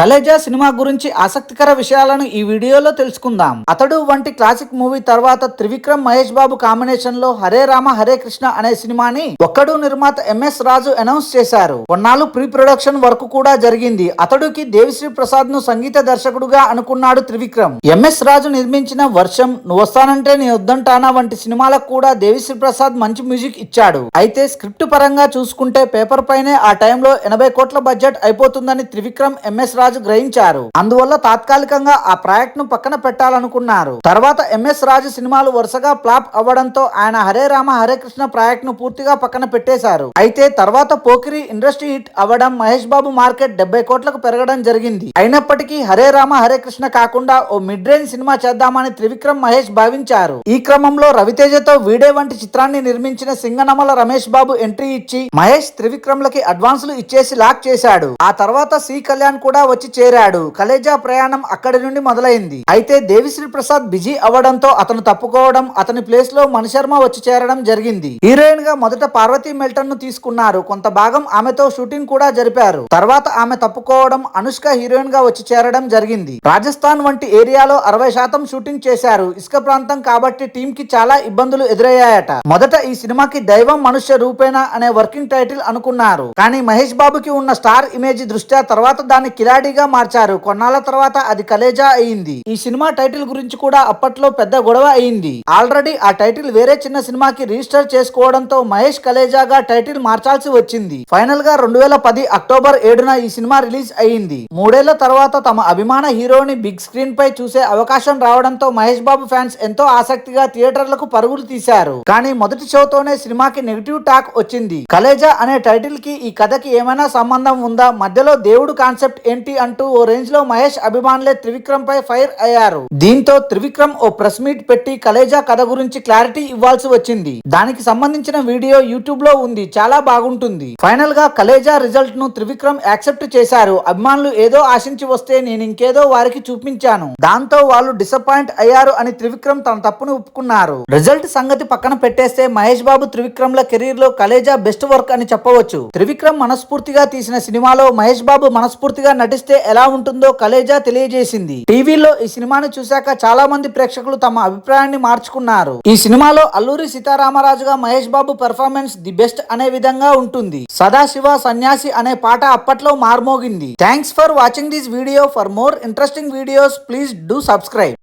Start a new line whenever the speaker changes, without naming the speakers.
Khaleja cinema గురించి ఆసక్తికర విషయాలను ఈ వీడియోలో తెలుసుకుందాం. అతడు వంటి క్లాసిక్ మూవీ తర్వాత త్రివిక్రమ్ మహేష్ బాబు కాంబినేషన్ లో హరే రామ హరే కృష్ణ అనే సినిమాని ఒక్కడు నిర్మాత ఎంఎస్ రాజు అనౌన్స్ చేశారు. కొన్నాళ్ళు ప్రీ ప్రొడక్షన్ వర్క్ కూడా జరిగింది. అతడుకి దేవిశ్రీ ప్రసాద్ ను సంగీత దర్శకుడుగా అనుకున్నాడు త్రివిక్రమ్. ఎంఎస్ రాజు నిర్మించిన వర్షం, నువ్వొస్తానంటే నీ వద్దంటానా వంటి సినిమాలకు కూడా దేవిశ్రీ ప్రసాద్ మంచి మ్యూజిక్ ఇచ్చాడు. అయితే స్క్రిప్ట్ పరంగా చూసుకుంటే పేపర్ పైనే ఆ టైంలో 80 కోట్ల బడ్జెట్ అయిపోతుందని త్రివిక్రమ్ ఎంఎస్ రాజు గ్రహించారు. అందువల్ల తాత్కాలికంగా ఆ ప్రాజెక్ట్ ను పక్కన పెట్టాలనుకున్నారు. తర్వాత ఎంఎస్ రాజు సినిమాలు వరుసగా ఫ్లాప్ అవ్వడంతో ఆయన హరే రామ హరే కృష్ణ ప్రాజెక్ట్ ను పూర్తిగా పక్కన పెట్టేశారు. అయితే తర్వాత పోకిరి ఇండస్ట్రీ హిట్ అవ్వడం, మహేష్ బాబు మార్కెట్ 70 కోట్లకు పెరగడం జరిగింది. అయినప్పటికీ హరే రామ హరే కృష్ణ కాకుండా ఓ మిడ్ రేంజ్ సినిమా చేద్దామని త్రివిక్రమ్ మహేష్ భావించారు. ఈ క్రమంలో రవితేజతో వీడే వంటి చిత్రాన్ని నిర్మించిన సింగనమల రమేష్ బాబు ఎంట్రీ ఇచ్చి మహేష్ త్రివిక్రమ్ లకి అడ్వాన్సులు ఇచ్చేసి లాక్ చేశాడు. ఆ తర్వాత సి కళ్యాణ్ కూడా వచ్చి చేరాడు. కలేజా ప్రయాణం అక్కడి నుండి మొదలైంది. అయితే దేవిశ్రీ ప్రసాద్ బిజీ అవ్వడంతో అతను తప్పుకోవడం, అతని ప్లేస్ లో మణిశర్మ వచ్చి చేరడం జరిగింది. హీరోయిన్ గా మొదట పార్వతీ మెల్టన్ ను తీసుకున్నారు. కొంత భాగం ఆమెతో షూటింగ్ కూడా జరిపారు. తర్వాత ఆమె తప్పుకోవడం, అనుష్క హీరోయిన్ గా వచ్చి చేరడం జరిగింది. రాజస్థాన్ వంటి ఏరియాలో 60% షూటింగ్ చేశారు. ఇసుక ప్రాంతం కాబట్టి టీం కి చాలా ఇబ్బందులు ఎదురయ్యాయట. మొదట ఈ సినిమాకి దైవం మనుష్య రూపేణ అనే వర్కింగ్ టైటిల్ అనుకున్నారు. కానీ మహేష్ బాబుకి ఉన్న స్టార్ ఇమేజ్ దృష్ట్యా తర్వాత దాన్ని కిలాడిగా మార్చారు. కొన్నాళ్ళ తర్వాత అది కలేజా అయింది. ఈ సినిమా టైటిల్ గురించి కూడా అప్పట్లో పెద్ద గొడవ అయింది. ఆల్రెడీ ఆ టైటిల్ వేరే చిన్న సినిమాకి రిజిస్టర్ చేసుకోవడంతో మహేష్ కలేజాగా టైటిల్ మార్చాల్సి వచ్చింది. ఫైనల్ గా 2010 అక్టోబర్ 7న ఈ సినిమా రిలీజ్ అయింది. 3 ఏళ్ల తర్వాత తమ అభిమాన హీరోని బిగ్ స్క్రీన్ పై చూసే అవకాశం రావడంతో మహేష్ బాబు ఫ్యాన్స్ ఎంతో ఆసక్తిగా థియేటర్లకు పరుగులు తీశారు. కానీ మొదటి షోతోనే సినిమాకి నెగిటివ్ టాక్ వచ్చింది. కలేజా అనే టైటిల్ కి ఈ కథకి ఏమైనా సంబంధం ఉందా, మధ్యలో దేవుడు కాన్సెప్ట్ ఏంటి అంటూ ఓ రేంజ్ లో మహేష్ అభిమానులే త్రివిక్రమ్ పై ఫైర్ అయ్యారు. దీంతో త్రివిక్రమ్ ఓ ప్రెస్ మీట్ పెట్టి కలేజా కథ గురించి క్లారిటీ ఇవ్వాల్సి వచ్చింది. దానికి సంబంధించిన వీడియో యూట్యూబ్ లో ఉంది, చాలా బాగుంటుంది. ఫైనల్ గా కలేజా రిజల్ట్ ను త్రివిక్రమ్ యాక్సెప్ట్ చేశారు. అభిమానులు ఏదో ఆశించి వస్తే నేను ఇంకేదో వారికి చూపించాను, దాంతో వాళ్ళు డిసప్పాయింట్ అయ్యారు అని త్రివిక్రమ్ తన తప్పును ఒప్పుకున్నారు. రిజల్ట్ సంగతి పక్కన పెట్టేస్తే మహేష్ బాబు త్రివిక్రమ్ ల కెరీర్ లో కలేజా బెస్ట్ వర్క్ అని చెప్పవచ్చు. త్రివిక్రమ్ మనస్ఫూర్తిగా తీసిన సినిమాలో మహేష్ బాబు మనస్ఫూర్తిగా నటిస్తే ఎలా ఉంటుందో కలేజా తెలియజేసింది. టీవీలో ఈ సినిమాని చూశాక చాలా మంది ప్రేక్షకులు తమ అభిప్రాయాన్ని మార్చుకున్నారు. ఈ సినిమాలో అల్లూరి సీతారామరాజుగా Mahesh Babu performance the best అనే విధంగా ఉంటుంది. సదాశివ సన్యాసి అనే పాట అప్పట్లో మార్మోగింది. Thanks for watching this video. For more interesting videos please do subscribe.